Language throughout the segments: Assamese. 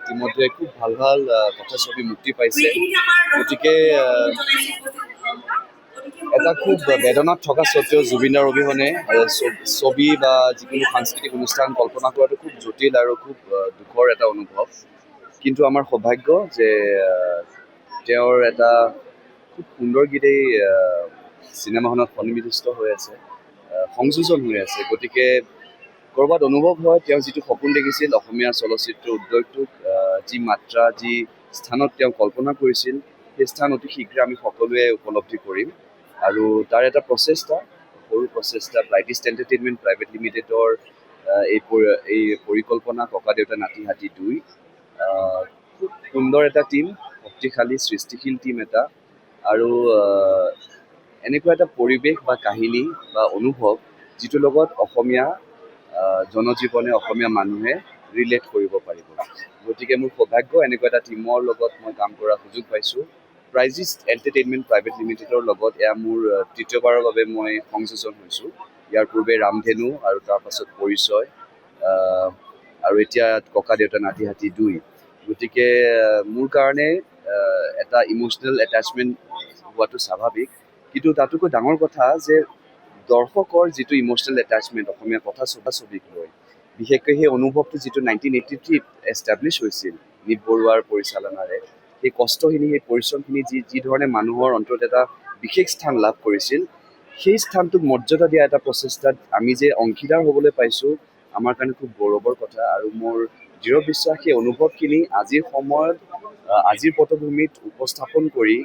ইতিমধ্যে খুব ভাল ভাল কথা ছবি মুক্তি পাইছে। গতিকে এটা খুব বেদনাত থকা স্বত্বেও জুবিনদাৰ অবিহনে ছবি বা যিকোনো সাংস্কৃতিক অনুষ্ঠান কল্পনা কৰাটো খুব জটিল আৰু খুব দুখৰ এটা অনুভৱ। কিন্তু আমাৰ সৌভাগ্য যে তেওঁৰ এটা খুব সুন্দৰ গীতেই চিনেমাখনত সন্নিৱিষ্ট হৈ আছে, সংযোজন হৈ আছে। গতিকে ক'ৰবাত অনুভৱ হয় তেওঁ যিটো সপোন দেখিছিল অসমীয়া চলচ্চিত্ৰ উদ্যোগটোক যি মাত্ৰা যি স্থানত তেওঁ কল্পনা কৰিছিল সেই স্থান অতি শীঘ্ৰে আমি সকলোৱে উপলব্ধি কৰিম। আৰু তাৰ এটা প্ৰচেষ্টা, সৰু প্ৰচেষ্টা, ব্ৰাইটিষ্ট এণ্টাৰটেইনমেণ্ট প্ৰাইভেট লিমিটেডৰ এই পৰিকল্পনা ককা দেউতা নাতি হাতী 2 খুব সুন্দৰ এটা টীম, শক্তিশালী সৃষ্টিশীল টীম এটা। আৰু এনেকুৱা এটা পৰিৱেশ বা কাহিনী বা অনুভৱ যিটোৰ লগত অসমীয়া জনজীৱনে অসমীয়া মানুহে ৰিলেট কৰিব পাৰিব। গতিকে মোৰ সৌভাগ্য এনেকুৱা এটা টীমৰ লগত মই কাম কৰাৰ সুযোগ পাইছোঁ। ব্ৰাইটিষ্ট এণ্টাৰটেইনমেণ্ট প্ৰাইভেট লিমিটেডৰ লগত এয়া মোৰ তৃতীয়বাৰৰ বাবে মই সংযোজন হৈছোঁ। ইয়াৰ পূৰ্বে ৰামধেনু আৰু তাৰপাছত পৰিচয় আৰু এতিয়া ককা দেউতা নাতি হাতী 2। গতিকে মোৰ কাৰণে এটা ইম'চনেল এটাচমেণ্ট হোৱাটো স্বাভাৱিক। কিন্তু তাতোকৈ ডাঙৰ কথা যে দৰ্শকৰ যিটো ইম'চনেল এটাচমেণ্ট অসমীয়া কথা ছবিক লৈ, বিশেষকৈ সেই অনুভৱটো যিটো 1983 এষ্টাব্লিছ হৈছিল নীপ বৰুৱাৰ পৰিচালনাৰে, সেই কষ্টখিনি সেই পৰিশ্ৰমখিনি যি ধৰণে মানুহৰ অন্তৰত এটা বিশেষ স্থান লাভ কৰিছিল, সেই স্থানটোক মৰ্যাদা দিয়া এটা প্ৰচেষ্টাত আমি যে অংশীদাৰ হ'বলৈ পাইছোঁ আমাৰ কাৰণে খুব গৌৰৱৰ কথা। আৰু মোৰ দৃঢ় বিশ্বাস সেই অনুভৱখিনি আজিৰ সময়ত আজিৰ পটভূমিত উপস্থাপন কৰি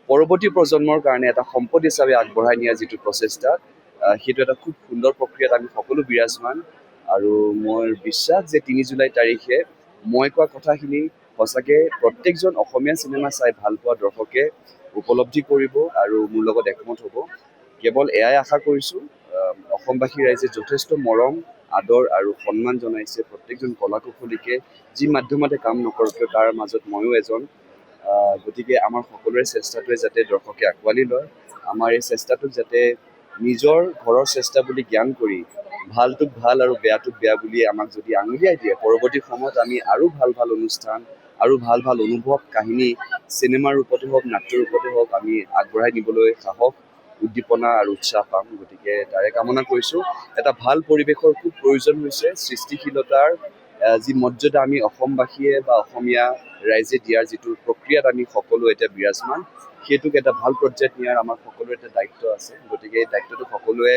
পৰৱৰ্তী প্ৰজন্মৰ কাৰণে এটা সম্পদ হিচাপে আগবঢ়াই নিয়াৰ যিটো প্ৰচেষ্টা, সেইটো এটা খুব সুন্দৰ প্ৰক্ৰিয়াত আমি সকলো বিৰাজমান। আৰু মোৰ বিশ্বাস যে 3 জুলাই তাৰিখে মই কোৱা কথাখিনি সঁচাকৈ প্ৰত্যেকজন অসমীয়া চিনেমা চাই ভাল পোৱা দৰ্শকে উপলব্ধি কৰিব আৰু মোৰ লগত একমত হ'ব। কেৱল এয়াই আশা কৰিছোঁ, অসমবাসী ৰাইজে যথেষ্ট মৰম আদৰ আৰু সন্মান জনাইছে প্ৰত্যেকজন কলা কুশলীকে, যি মাধ্যমতে কাম নকৰক কিয় তাৰ মাজত ময়ো এজন। গতিকে আমাৰ সকলোৰে চেষ্টাটোৱে যাতে দৰ্শকে আঁকোৱালি লয়, আমাৰ এই চেষ্টাটোক যাতে নিজৰ ঘৰৰ চেষ্টা বুলি জ্ঞান কৰি ভালটোক ভাল আৰু বেয়াটোক বেয়া বুলি আমাক যদি আঙুলিয়াই দিয়ে, পৰৱৰ্তী সময়ত আমি আৰু ভাল ভাল অনুষ্ঠান আৰু ভাল ভাল অনুভৱ কাহিনী চিনেমাৰ ৰূপতে হওক নাট্যৰ ৰূপতে হওক আমি আগবঢ়াই নিবলৈ সাহস, উদ্দীপনা আৰু উৎসাহ পাম। গতিকে তাৰে কামনা কৰিছোঁ। এটা ভাল পৰিৱেশৰ খুব প্ৰয়োজন হৈছে। সৃষ্টিশীলতাৰ যি মৰ্যাদা আমি অসমবাসীয়ে বা অসমীয়া ৰাইজে দিয়াৰ যিটো প্ৰক্ৰিয়াত আমি সকলো এতিয়া বিৰাজমান, সেইটোক এটা ভাল পৰ্যায়ত নিয়াৰ আমাৰ সকলোৰে এটা দায়িত্ব আছে। গতিকে এই দায়িত্বটো সকলোৱে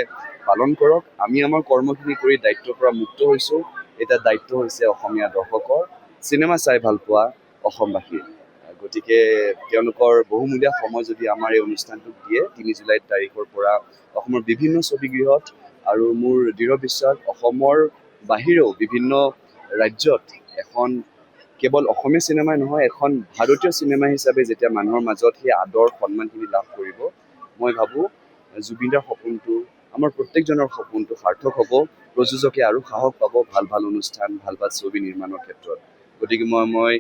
পালন কৰক। আমি আমাৰ কৰ্মখিনি কৰি দায়িত্বৰ পৰা মুক্ত হৈছোঁ। এটা দায়িত্ব হৈছে অসমীয়া দৰ্শকৰ, চিনেমা চাই ভাল পোৱা অসমবাসীৰ। গতিকে তেওঁলোকৰ বহুমূলীয়া সময় যদি আমাৰ এই অনুষ্ঠানটোক দিয়ে 3 জুলাই তাৰিখৰ পৰা অসমৰ বিভিন্ন ছবিগৃহত, আৰু মোৰ দৃঢ় বিশ্বাস অসমৰ বাহিৰেও বিভিন্ন ৰাজ্যত এখন কেৱল অসমীয়া চিনেমাই নহয়, এখন ভাৰতীয় চিনেমা হিচাপে যেতিয়া মানুহৰ মাজত সেই আদৰ সন্মানখিনি লাভ কৰিব, মই ভাবোঁ জুবিনদাৰ সপোনটো, আমাৰ প্ৰত্যেকজনৰ সপোনটো সাৰ্থক হ'ব। প্ৰযোজকে আৰু সাহস পাব ভাল ভাল অনুষ্ঠান, ভাল ভাল ছবি নিৰ্মাণৰ ক্ষেত্ৰত। গতিকে মই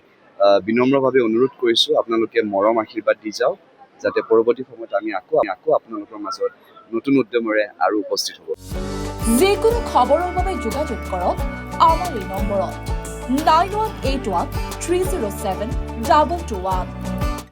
বিনম্ৰভাৱে অনুৰোধ কৰিছোঁ আপোনালোকে মৰম আশীৰ্বাদ দি যাওক, যাতে পৰৱৰ্তী সময়ত আমি আকৌ আপোনালোকৰ মাজত নতুন উদ্যমেৰে আৰু উপস্থিত হ'ব। যিকোনো খবৰৰ বাবে যোগাযোগ কৰক আমাৰ এই নম্বৰত 9181 307 221।